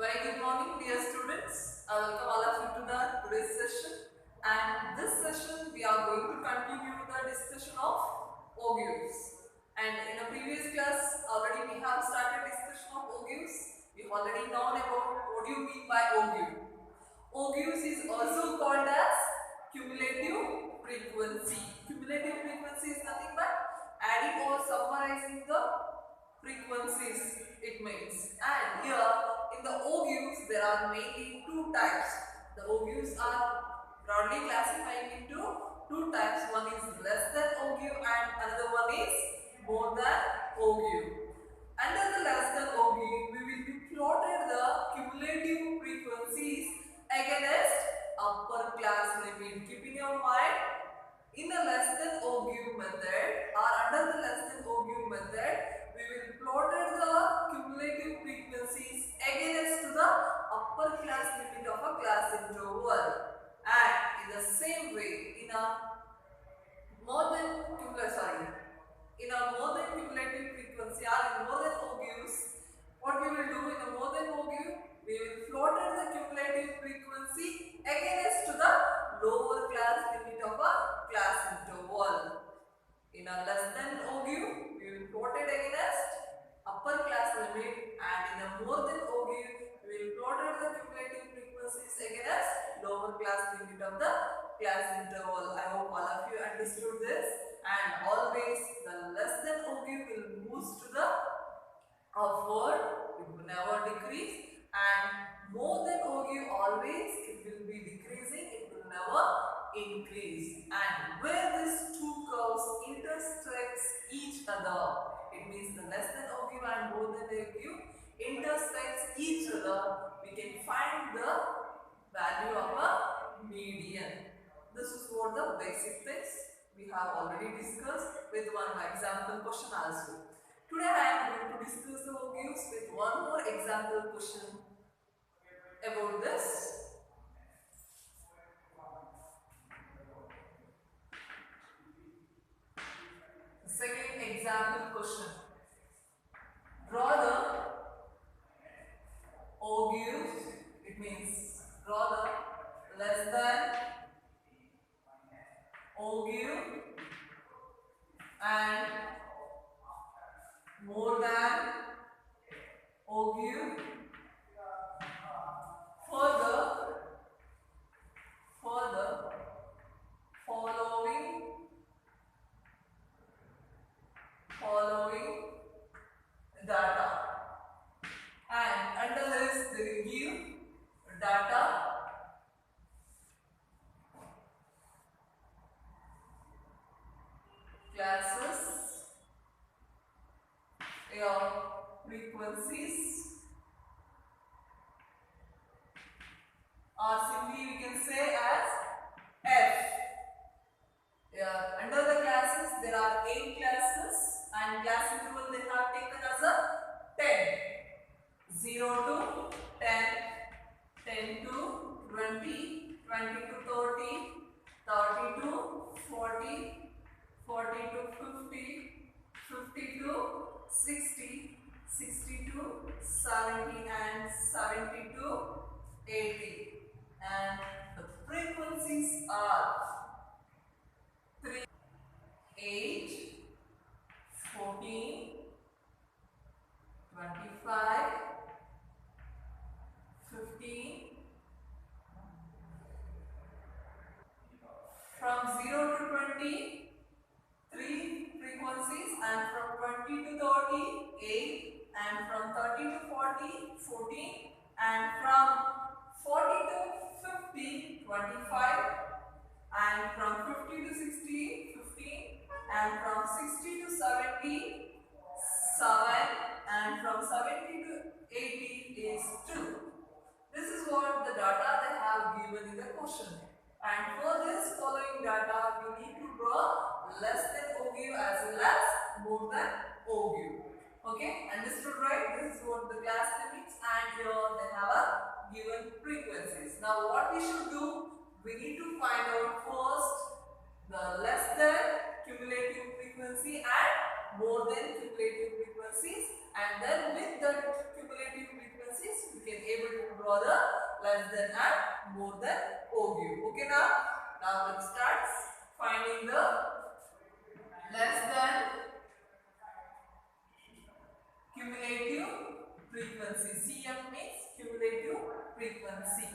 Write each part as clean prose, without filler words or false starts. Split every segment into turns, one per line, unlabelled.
Very good morning, dear students. I welcome all of you to the today's session. And this session, we are going to continue the discussion of augurs. And in a previous class, already we have started discussion of augurs. We already known about what do you mean by augur. Augurs is also called as cumulative frequency. Cumulative frequency is nothing but adding or summarizing the frequencies it means. And here in the augurs there are mainly two types. The augurs are broadly classified into two types. One is less than augur and another one is more than augur. Under the less than augur we will be plotted the cumulative frequencies against upper class limit. Keeping in mind, in the less than augur method or under the less than augur method, we will plotted the cumulative frequencies against to the upper class limit of a class interval. And in the same way, in a more than cumulative frequency or in more than augurs, what we will do in a more than augur, we will plotted the cumulative frequency against to the lower class limit of a class interval. In a less than augur, we will plot it against upper class limit, and in a more than augur, we will plot the cumulative frequencies against lower class limit of the class interval. I hope all of you understood this. And always the less than augur will move to the upward, it will never decrease, and more than augur always it will be decreasing, it will never increase. And where these two curves intersects each other, it means the less than augur and more than augur intersects each other, we can find the value of a median. This is what the basic things we have already discussed with one example question also. Today I am going to discuss the augurs with one more example question about this. Second example question. Draw the augurs, it means draw the less than augur and more than augur for the following data, and under this they will give data classes, your frequencies, or simply we can say as F. Under the classes there are 8 classes and class interval they have taken as a 10. 0 to 10, 10 to 20, 20 to 30, 30 to 40, 40 to 50, 50 to 60, 60 to 70 and 70 to 80. And the frequencies are 3, 8, 14, 25, 15, from 0 to 20, 3 frequencies, and from 20 to 30, 8, and from 30 to 40, 14, and from 40 to 50, 25, and from 50 to 60, 15, and from 60 to 70, 7, and from 70 to 80 is 2. This is what the data they have given in the question. And for this following data, we need to draw less than augur as well as more than augur. Okay, understood, right? This is what the class limits, and here they have a given frequencies. Now what we should do, we need to find out first the less than cumulative frequency and more than cumulative frequencies, and then with the cumulative frequencies we can able to than and more than OGU. Okay now let's start finding the less than cumulative frequency. CF means cumulative frequency.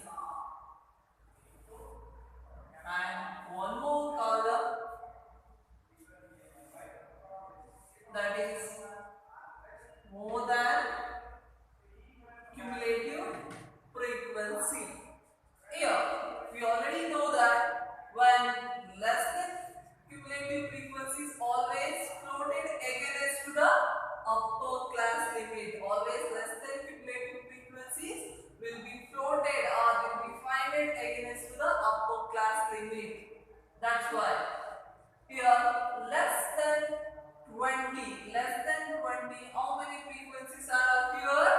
And one more column, that is more than cumulative frequency. Here we already know that when less than cumulative frequency is always floated against to the upper class limit. Always less than cumulative frequencies will be floated or will be founded against to the upper class limit. That's why here less than 20, how many frequencies are here?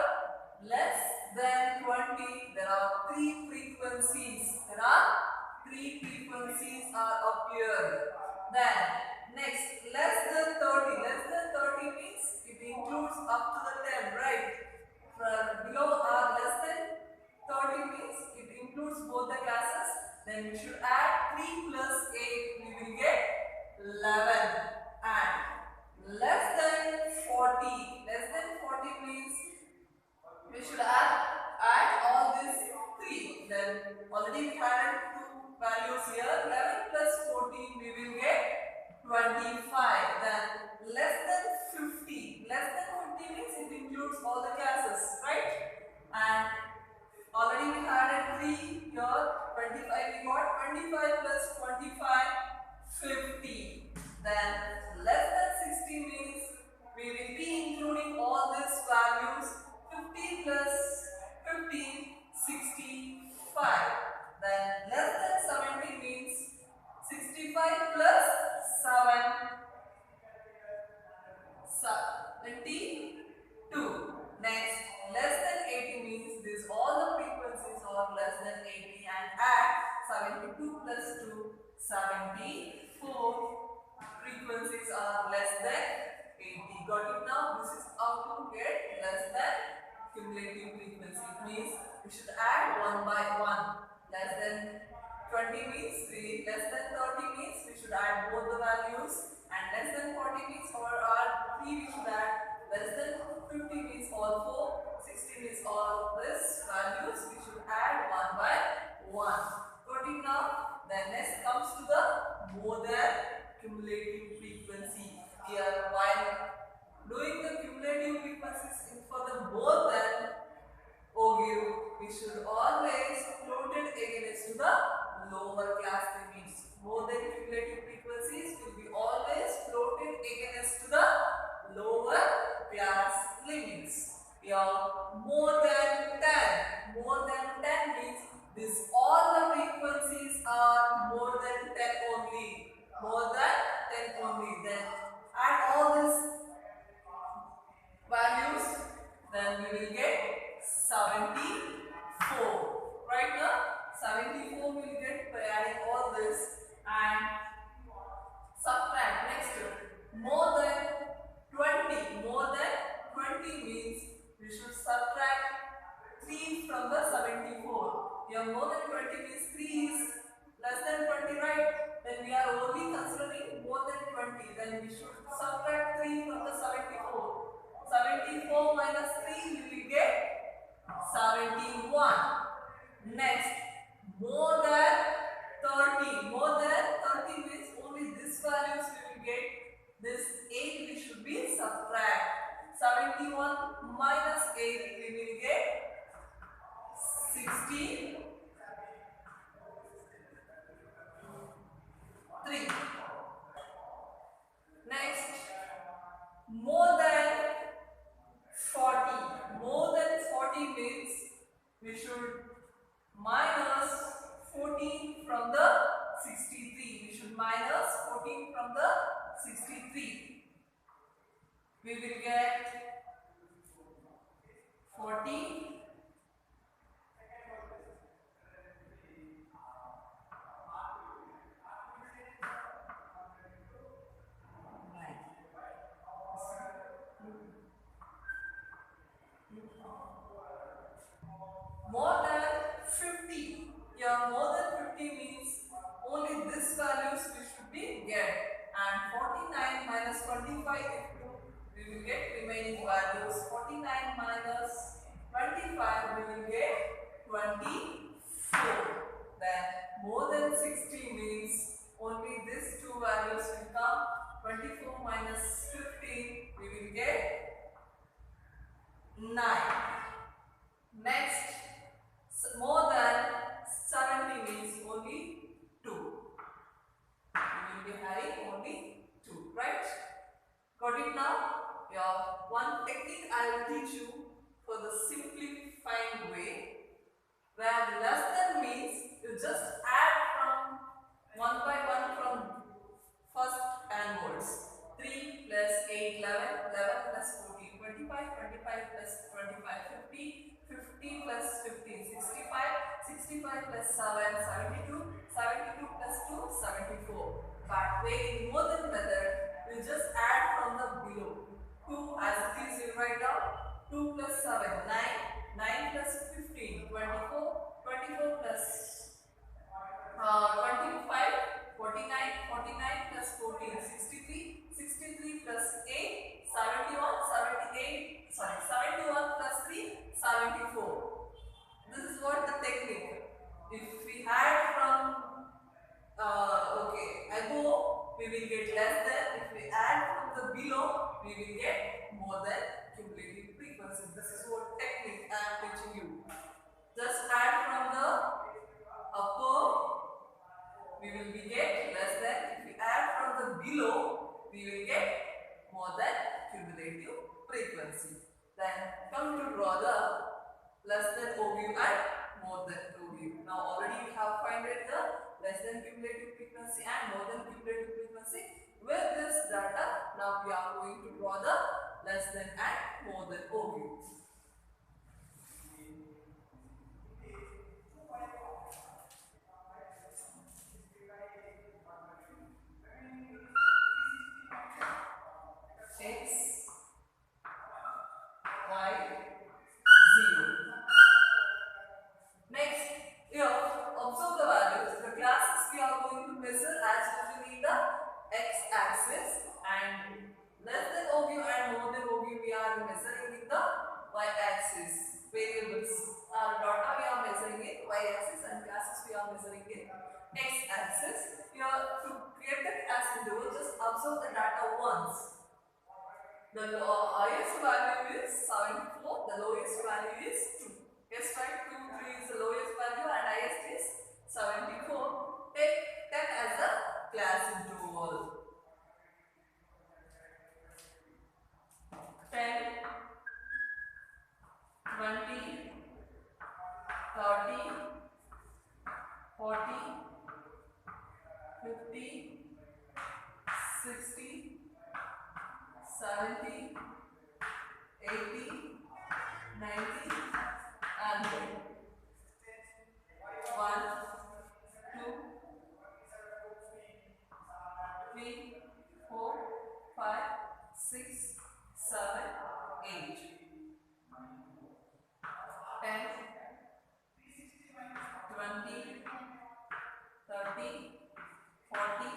Less than 20, there are 3 frequencies. Are up here. Then next, less than 30 means it includes up to the 10, right? Below or less than 30 means it includes both the classes. Then we should add 3 plus 8, we will get 11. And less than 40 means we should add all these 3. Then already we had 2 values here. 11 plus 14 we will get 25. Then less than 50 means it includes all the classes, right? And already we had 3 here. 25 we got 25 plus 25 50. Then less than 60 means we will be including all these values. 50 plus 15, 65. Then less than 70 means 65 plus 72. Next, less than 80 means this all the frequencies are less than 80 and add 72 plus 2, 74 frequencies are less than 80. Got it now? This is how to get less than cumulative frequency. It means we should add 1 by 1. Less than 20 means 3. Less than 30 means we should add both the values. And less than 40 means for our 3 we should add. Less than 50 means all 4. 60 means all this values. We should add 1 by 1. Got it now? Then next comes to the more than cumulative frequency. Here while doing the cumulative frequencies for the more than OGU, we should always float it against to the lower class limits. More than cumulative frequencies will be always floated against to the lower class limits. Here more than 10 means this all the frequencies are more than 10 only. Then add all these values, then we will get 74. Right now 74 we will get by adding all this and subtract. Next, more than 20 means we should subtract 3 from the 74. Here more than 20 means 3 is less than 20, right? Then we are only considering more than 20. Then we should subtract 3 from the 74. 74 minus 3 we will get 71. Next, more than 30. More than 30 means only this values we will get. This 8 we should be subtract. 71 minus 8 we will get 63. Next, more than 40. More than 40 means we should minus 14 from the 63. We should minus 14 from the 63. We will get 40. More than 50. remaining values. 49 minus 25, we will get 24. Then more than 60 means only these two values will come. 24 minus 15, we will get 9. Next, more than 70 means only 2. We will be having only 2, right? Got it now? Yeah. One technique I will teach you for the simplifying way, where less than means you just add from one by one from first onwards. 3 plus 8, 11, 11 plus 14, 25, 25 plus 25, 50, 50 plus 15, 65, 65 plus 7, 72, 72 plus 2, 74. But way in modern method, you just add from the below. 2 as it is, you write down. 2 plus 7, 9, 9 plus 15, 24, 24 plus 25, 49, 49 plus 14, 63, 63 plus 8, 71, 78, sorry, 71 plus 3, 74. This is what the technique. If we had from above, we will get less than. If we add from the below, we will get more than cumulative frequency. This is what technique I am teaching you. Just add from the upper, we will be get less than. If we add from the below, we will get more than cumulative frequency. Then come to draw the less than OU and more than OU. Now already we have found the less than cumulative frequency and more than cumulative frequency. With this data, now we are going to draw the less than and more than OU. X, Y, 0. Next, here, observe the values. The classes we are going to measure as usually the x-axis, and less than OU and more than OU we are measuring in the y-axis. Variables, data we are measuring in y-axis and classes we are measuring in x-axis. Here, to create the class window, just observe the data once. The highest value is 74, the lowest value is 2. Yes, right? 2, 3 is the lowest value and highest is 74. Take 10 as the class interval. 10, 20, 30, 40, 50, 60, 70, 80, 90, and 1, 2, 3, 4, 5, 6, 7, 8, 10, 20, 30, 40,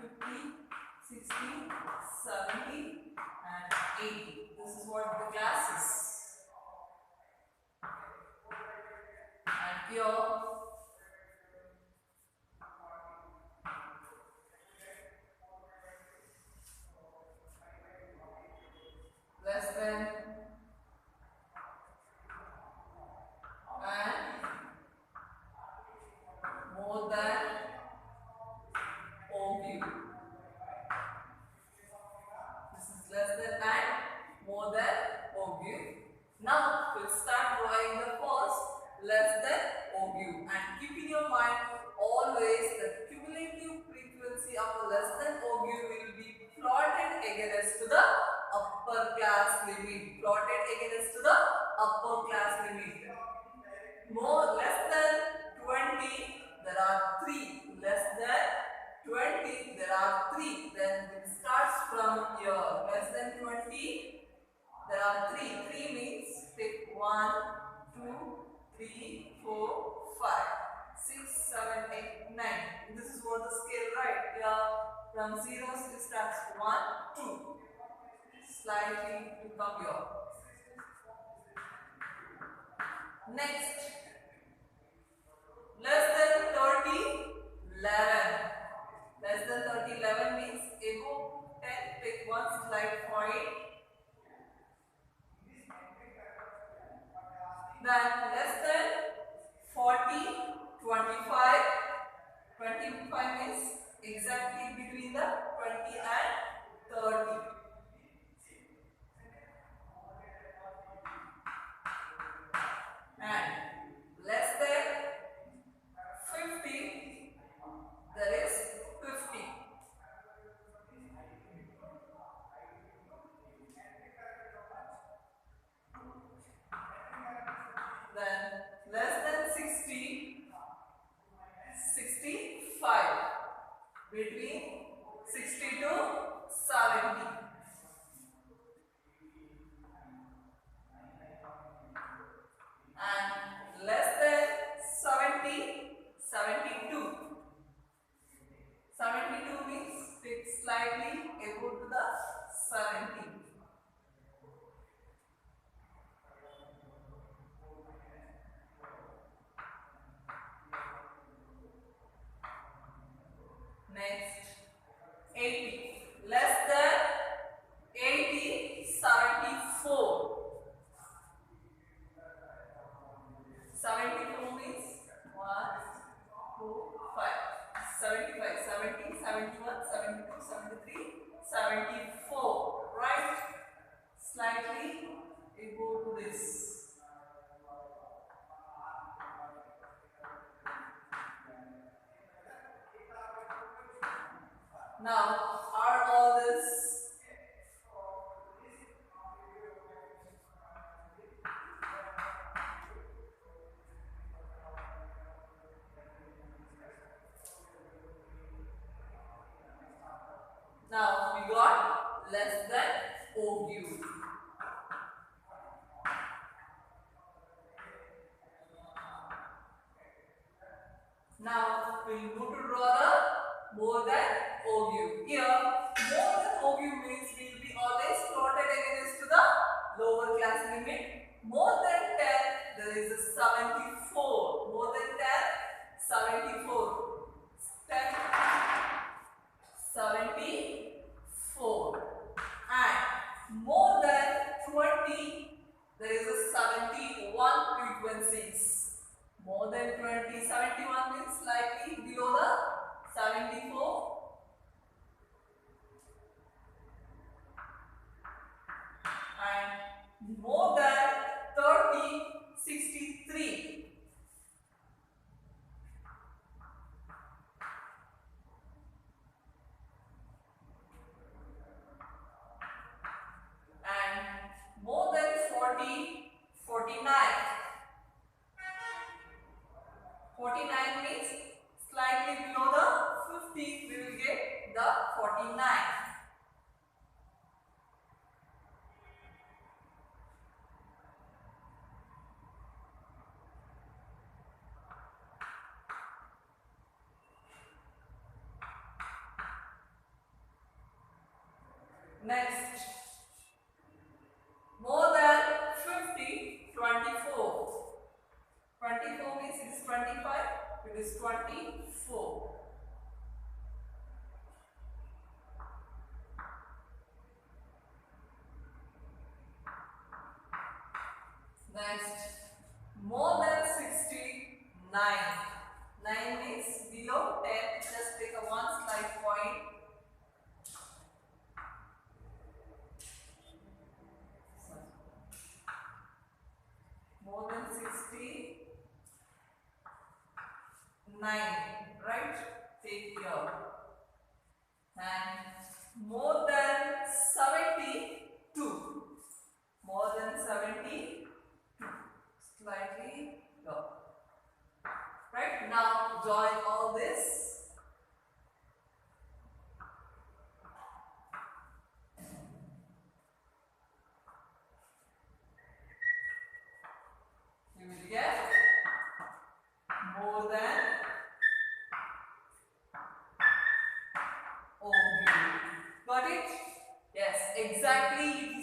50, 60, 70, and 80. This is what the class is. And here, less than and more than OU. This is less than and more than OU. Now we'll start drawing the first less than OU, and keep in your mind always the cumulative frequency of the less than OU will be plotted against to the upper class limit. Plotted against to the upper class limit. More less than 20, there are 3. Less than 20, there are 3. Then it starts from here. Less than 20, there are 3. 3 means take 1, 2, 3, 4, 5, 6, 7, 8, 9. This is what the scale, right? Here from zeros it starts 1, 2. slightly to come here. Next, less than 30, 11. Less than 30, 11 means above 10, take one slide point. Then less than 40, 25. 25 means exactly between the 20 and 30. And less than 50, there is 50. Then less than 60, 65. Between 60 to 70. And less than 70, 72. 72 means take slightly above to the 70. Next, 80. Less than 80, 74. 74 means 1, 2, 5. 75, 70, 71, 72, 73, 74. Right? Slightly above to this. Now, are all this now we got less than OQ. Now we will move to draw the more than OQ. Here, more than OQ means we will be always plotted against to the lower class limit. More than 10, there is a 74. More than 10, 74. 10, 74. And more than 20, there is a 71 frequencies. More than 20, 71 means slightly below the 74. And more than 30, 63. And more than 40, 49. 49 means slightly below the 50, we will get the 49. Next, more than 50, 24. 24 means it is 25, it is 24. Next, more than 69. 9 means below 10, just take a one slide point. More than 69, right? Take here. And more than 72. More than 72. Slightly low. Right? Now join all this. You will get more than OQ. Got it? Yes, exactly.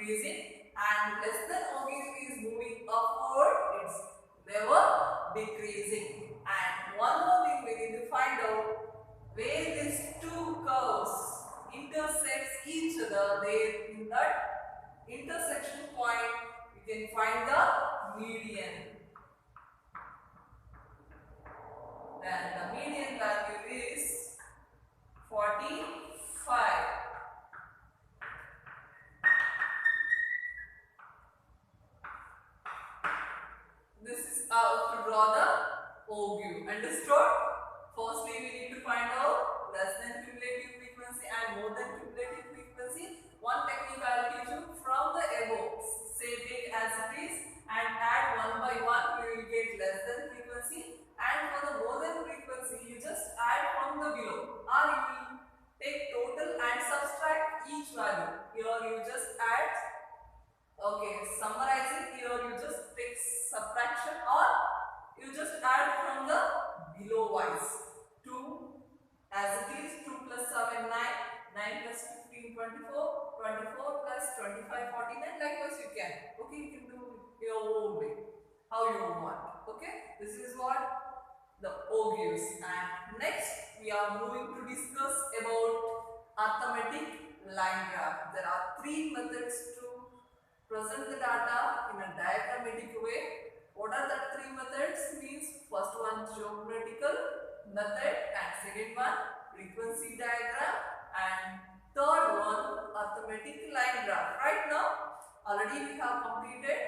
increasing, and less than OQ is moving upward, it's never decreasing. And one more thing we need to find out, where these two curves intersects each other, there in that intersection point we can find the median. Then the median value is 45. This is how to draw the OQ. Understood? Firstly, we need to find out less than cumulative frequency and more than cumulative frequency. One technique I will teach you from the above. Say take as it is and add one by one, we will get less than frequency. And for the more than frequency, you just add from the below. Or you will take total and subtract each value. Here you just add. Okay, summarize it. Here you just take subtraction or you just add from the below wise. 2 as it is, 2 plus 7 9, 9 plus 15 24, 24 plus 25 49. Likewise you can. Okay, you can do your own way, how you want. Okay, this is what the O gives. And next we are moving to discuss about arithmetic line graph. There are 3 methods to present the data in a diagrammatic way. What are the 3 methods? Means first one geometrical method, and second one frequency diagram, and third one arithmetic line graph. Right now already we have completed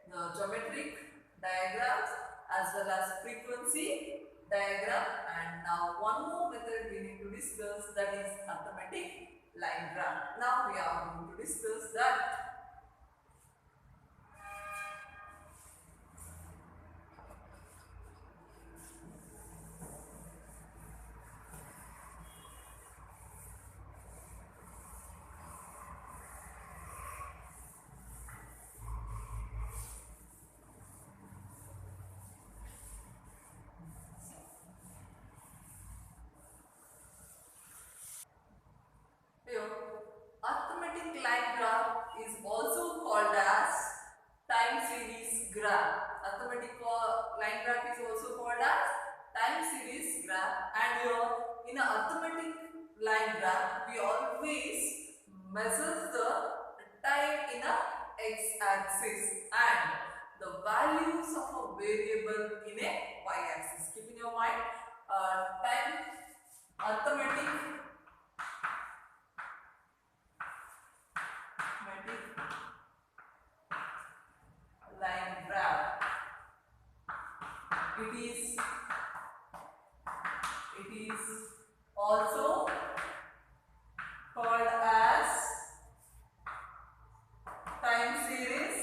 the geometric diagrams as well as frequency diagram, and now one more method we need to discuss, that is arithmetic line graph. Now we are going to discuss that. Arithmetic line graph is also called as time series graph. Arithmetic line graph is also called as time series graph, and here in an arithmetic line graph we always measure the time in a x-axis and the values of a variable in a y-axis. Keep in your mind, time arithmetic line graph. It is also called as time series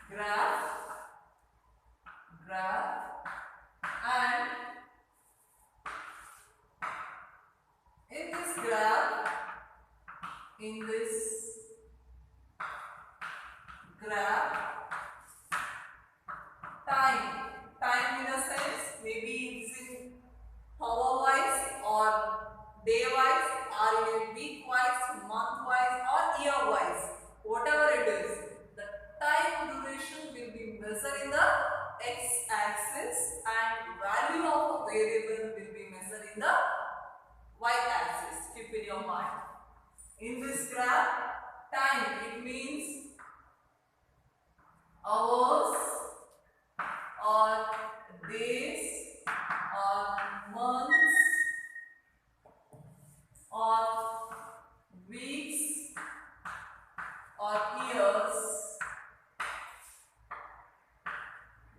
graph, and in this graph, time in a sense, maybe it's in hour wise or day wise or in a week wise, month wise or year wise, whatever it is, the time duration will be measured in the x-axis and value of a variable will be measured in the y-axis. Keep in your mind. In this graph, time, it means hours or days or months or weeks or years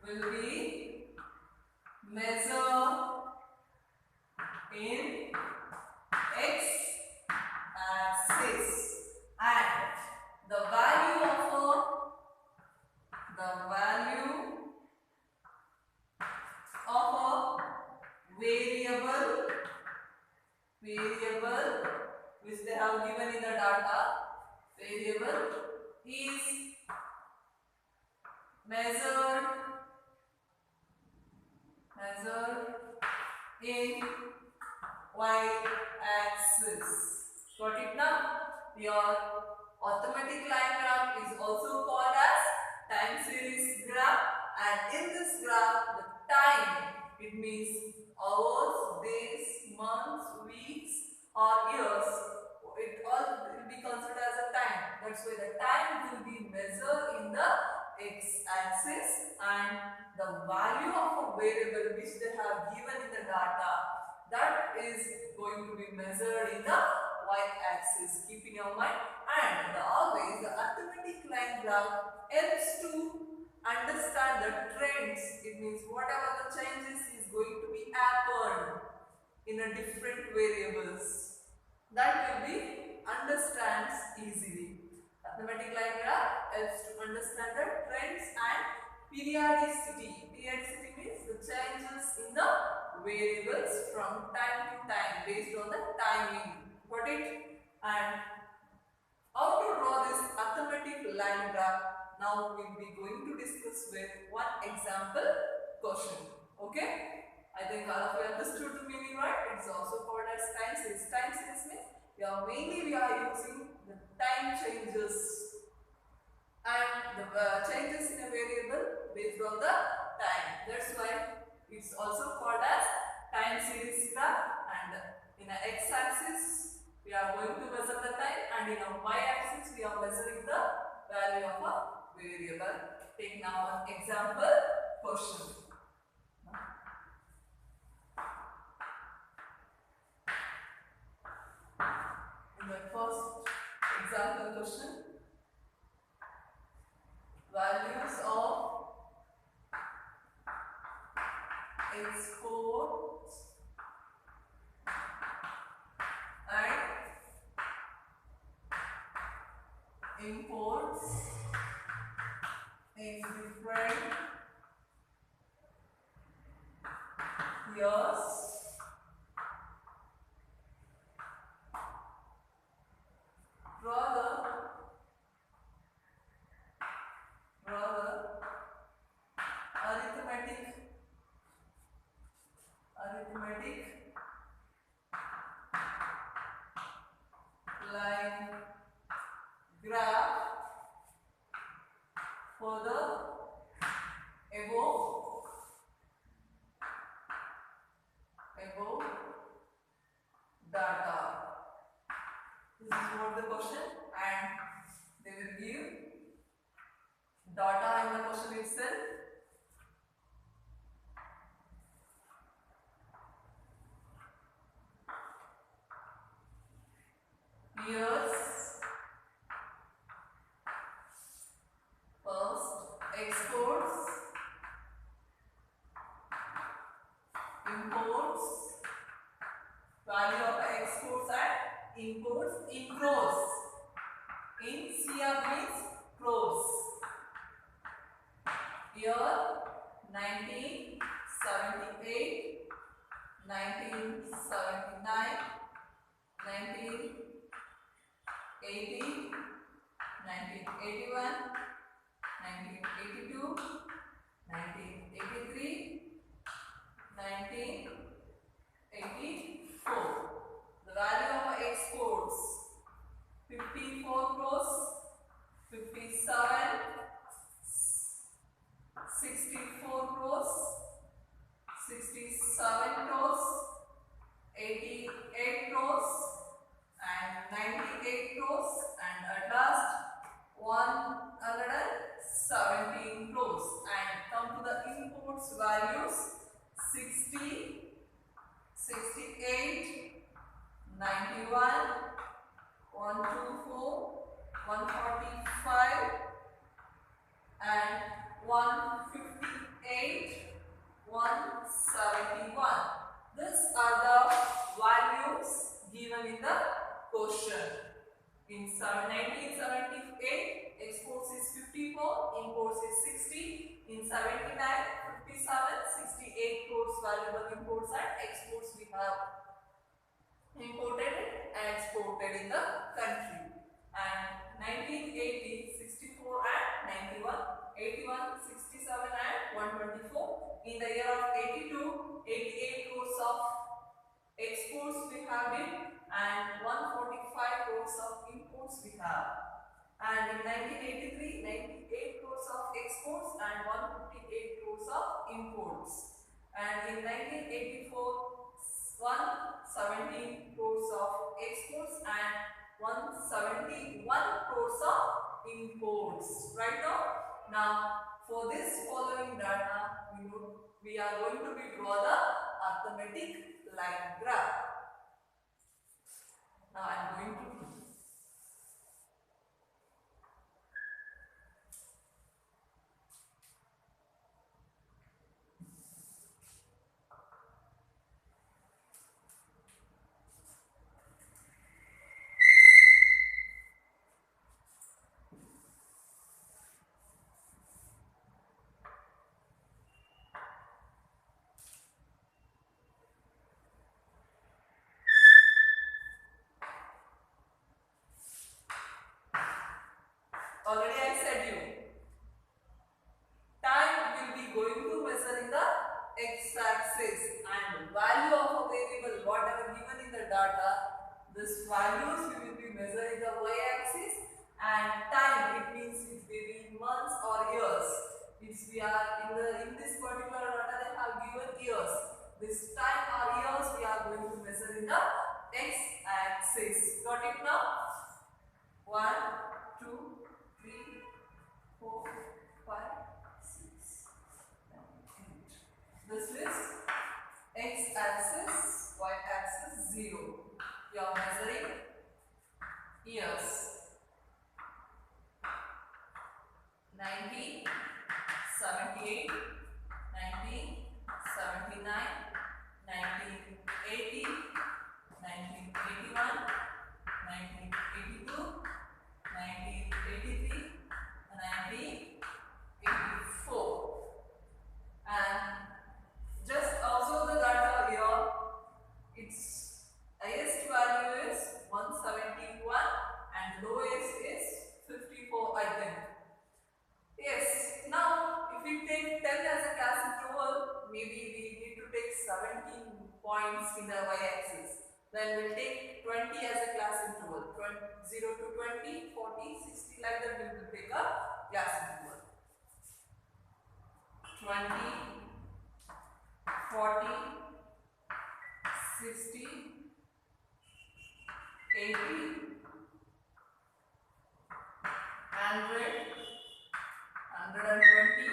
will be measured in x-axis, and the value of a variable which they have given in the data, variable is measured in y-axis. Got it now? Your arithmetic line graph is also called as time series graph, and in this graph the time, it means hours, days, months, weeks or years, it all will be considered as a time. That's why the time will be measured in the x-axis, and the value of a variable which they have given in the data, that is going to be measured in the y-axis. Keep in your mind. And always the arithmetic line graph helps to understand the trends. It means whatever the changes is going to be happened in a different variables, that will be understands easily. Arithmetic line graph helps to understand the trends and periodicity. Periodicity means the changes in the variables from time to time based on the timing. Got it? And how to draw this arithmetic line graph? Now we will be going to discuss with one example question. Okay? I think all of you understood the meaning, right? It's also called as time series. Time series means we are using the time changes and the changes in a variable based on the time. That's why it's also called as time series graph. And in an x-axis we are going to measure the time, and in a y-axis we are measuring the value of a variable. Take now an example question. In the first example question, values of exports and imports in different years arithmetic line graph for the above data. This is what the question, and they will give data in the question itself. Years, first exports, imports, value of exports and imports in crores. In CR means crores. Year 1978, 1979, 1980, 1981, 1982, 1983, 1984. The value of exports 54 crores, 57, 64 crores, 67 crores, 88 crores and 98 crores, and at last 117 crores. And come to the imports values: 60, 68, 91, 124, 145 and 158, 171. These are the values given in the question. In 1978, exports is 54, imports is 60. In 79, 57, 68 crores valuable imports and exports we have imported and exported in the country. And 1980, 64 and 91, 81, 67 and 124. In the year of 82, 88 crores of exports we have it, and 145 crores of imports 1983, 98 crores of exports and 158 crores of imports. And in 1984, 117 crores of exports and 171 crores of imports. Right now for this following data, we are going to draw the arithmetic line graph. Now I am going to already I said you, time will be going to measure in the x-axis and value of a variable, whatever given in the data, this values we will be measuring the y-axis, and time, it means it may be months or years. If we are in this particular data, they have given years. This time or years we are going to measure in the x-axis. Got it now? 1, 2, 3, 4, 5, 6, 7, 8. This is x-axis, y-axis 0. You are measuring years. 1978, 1979, 1980, 1981, 1982, 1983, 1984. And just observe the data here. Its highest value is 171 and lowest is 54, I think. Yes, now if we take 10 as a class interval, maybe we need to take 17 points in the y-axis. Then we'll take 20 as a class interval. 0 to 20, 40, 60, like that we will take a class interval. 20, 40, 60, 80, 100, 120,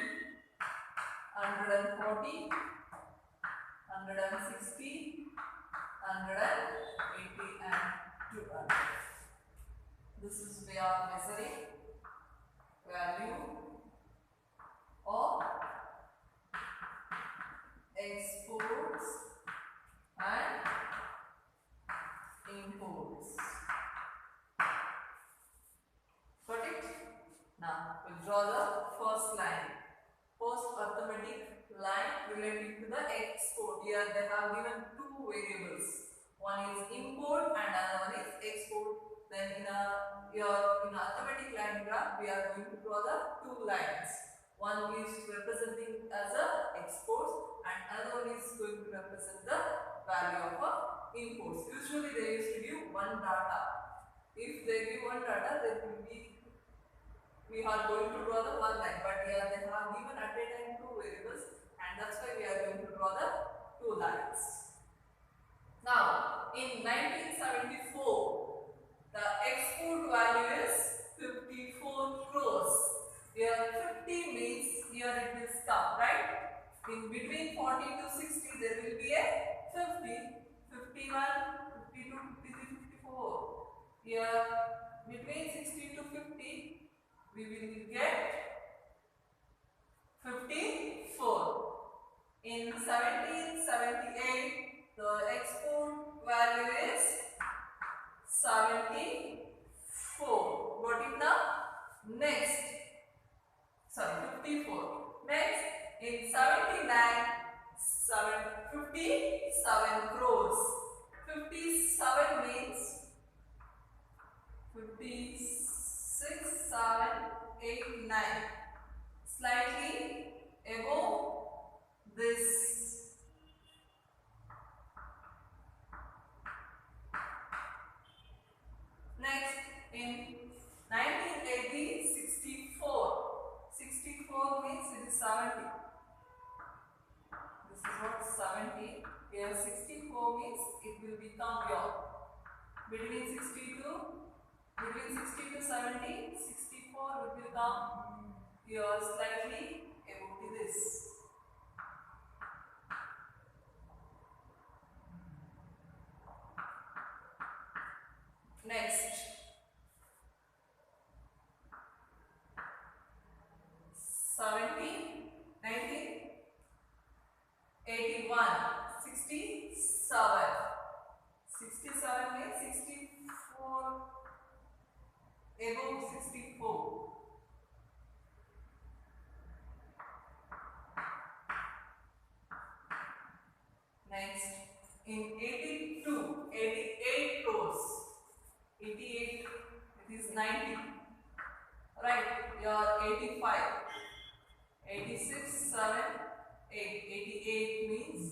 140, 160, 180 and 200. This is we are measuring value of exports and imports. Got it? Now we'll draw the first line. First arithmetic line relating to the export. Here they have given two variables. One is import and another one is export. Then in arithmetic line graph, we are going to draw the two lines. One is representing as a exports and another one is going to represent the value of a imports. Usually they used to give one data. If they give one data, there will be, we are going to draw the one line, but here they have given at a time two variables, and that's why we are going to draw the two lines. Now, in 1974, the export value is 54 crores. Here 50 means here it will stop, right? In between 40 to 60, there will be a 50, 51, 52, 53, 54. Here between 60 to 50, we will get 54. In 1778, the export value is 74. Got it now? Next, sorry, 54. Next, in 79, 57 crores. 57 means 56, 7, 8, 9. Slightly above this. Next, in 1980s, between 60 to 70, 64 will come here slightly above to this. Next, 70, 90, 81, 67. 67 means 64 above 64. Next, in 82, 88 rows. 88, it is 90. Right, your 85, 86, 7, 8. 88 means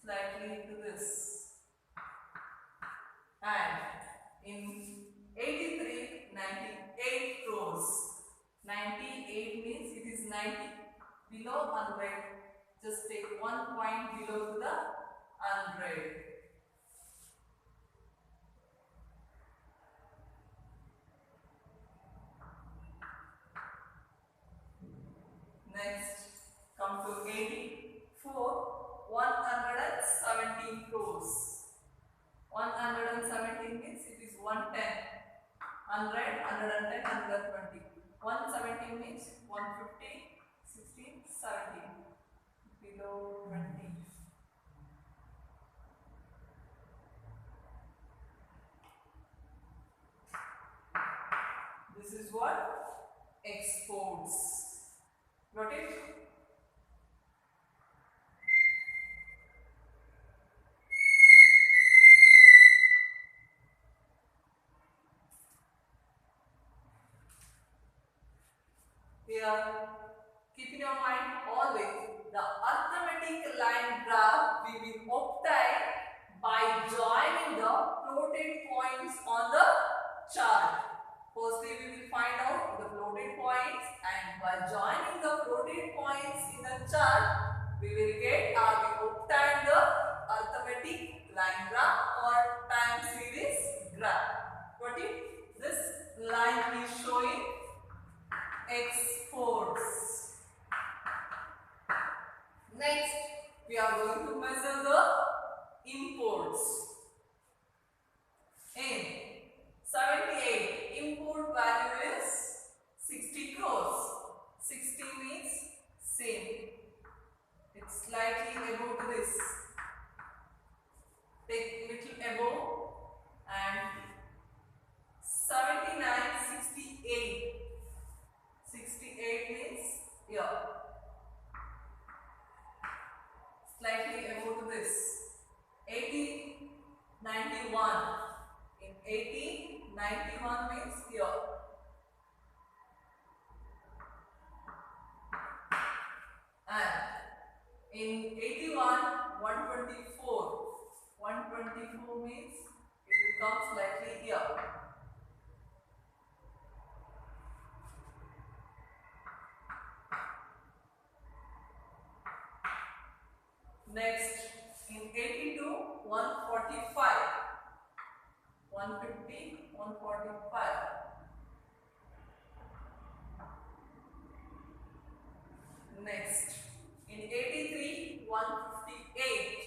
slightly to this. And in 83, 98 rows. 98 means it is 90. Below 100, just take 1 point below to the 100. Next, come to 84, 117 rows. 117 means it is 110. 100, 110, 120. 117 means 150, 16, 17. Below 20. This is what? Exports. Got it? Here, keep in your mind always the arithmetic line graph we will obtain by joining the plotted points on the chart. Firstly, we will find out the plotted points, and by joining the plotted points in the chart, we will get we obtain the arithmetic line graph or time series graph. Got it? This line is showing exports. Next, we are going to measure the imports. In 78, import value is 60 crores. 60 means same. It's slightly above to this. Take little above, and 79, 68. 68 means here. Slightly above to this. 80, 91. In 80, 91 means here. And in 81, 124. 124 means it will come slightly here. Next, in 82, 145. 150, 145. Next, in 83, 158.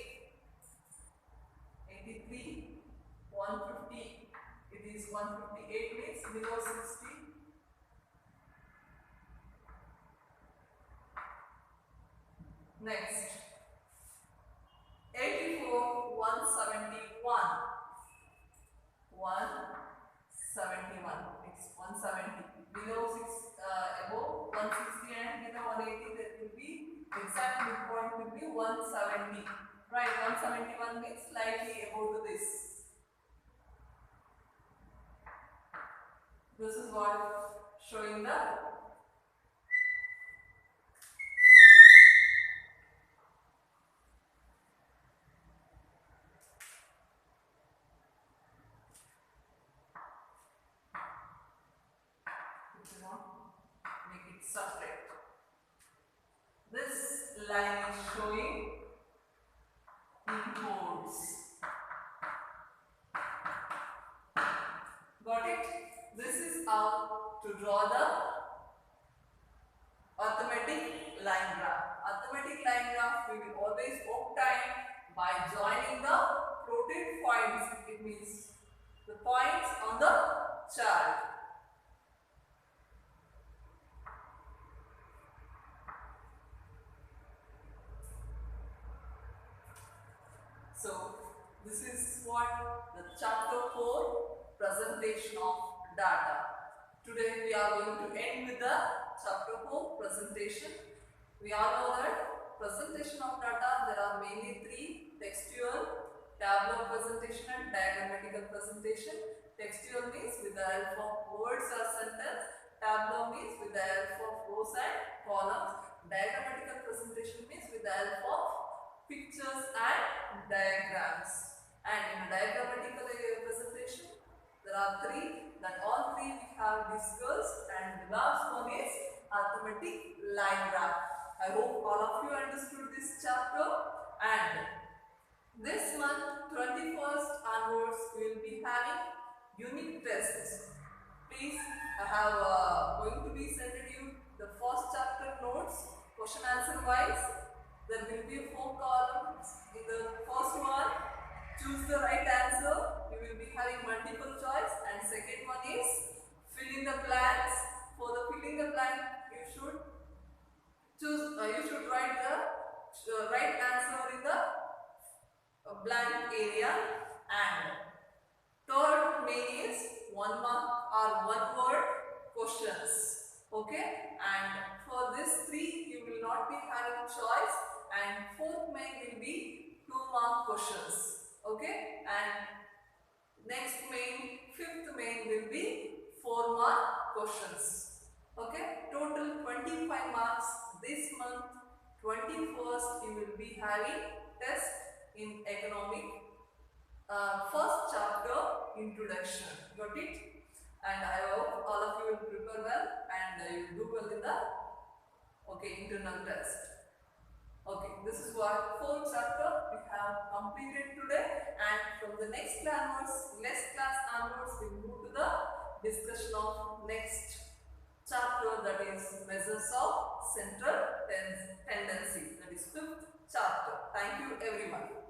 83, 150. It is 158 means below 60. Next, 84, 171. 171. It's 170. Below 6, above 160 and below 180, that will be exact midpoint will be 170. Right, 171 means slightly above to this. This is what showing the make it separate. This line is showing imports. how to draw the arithmetic line graph. Arithmetic line graph we will always obtain by joining the plotted points. It means the points on the chart. So this is what the chapter 4 presentation of data. Today we are going to end with the chapter 4 presentation. We all know that presentation of data there are mainly three: textual, tabular presentation and diagrammatical presentation. Textual means with the help of words or sentence. Tabular means with the help of rows and columns. Diagrammatical presentation means with the help of pictures and diagrams. And in a diagrammatical presentation, there are three, that all three we have discussed, and the last one is arithmetic line graph. I hope all of you understood this chapter, and this month 21st onwards we will be having unit tests. Please, I have going to be sending you the first chapter notes, question answer wise. There will be 4 columns. In the first one, choose the right answer. You will be having multiple choice, and second one is fill in the blanks. For the filling the blank, you should choose. You should write the right answer in the blank area. And third main is 1 mark or 1 word questions. Okay, and for this 3 you will not be having choice, and fourth main will be 2 mark questions. Okay, and next main, fifth main will be 4 mark questions. Okay, total 25 marks this month. 21st you will be having test in economic first chapter introduction. Got it? And I hope all of you will prepare well, and you will do well in the internal test. Okay, this is what 4th chapter we have completed today, and from the next class onwards we move to the discussion of next chapter, that is measures of central tendency, that is 5th chapter. Thank you everyone.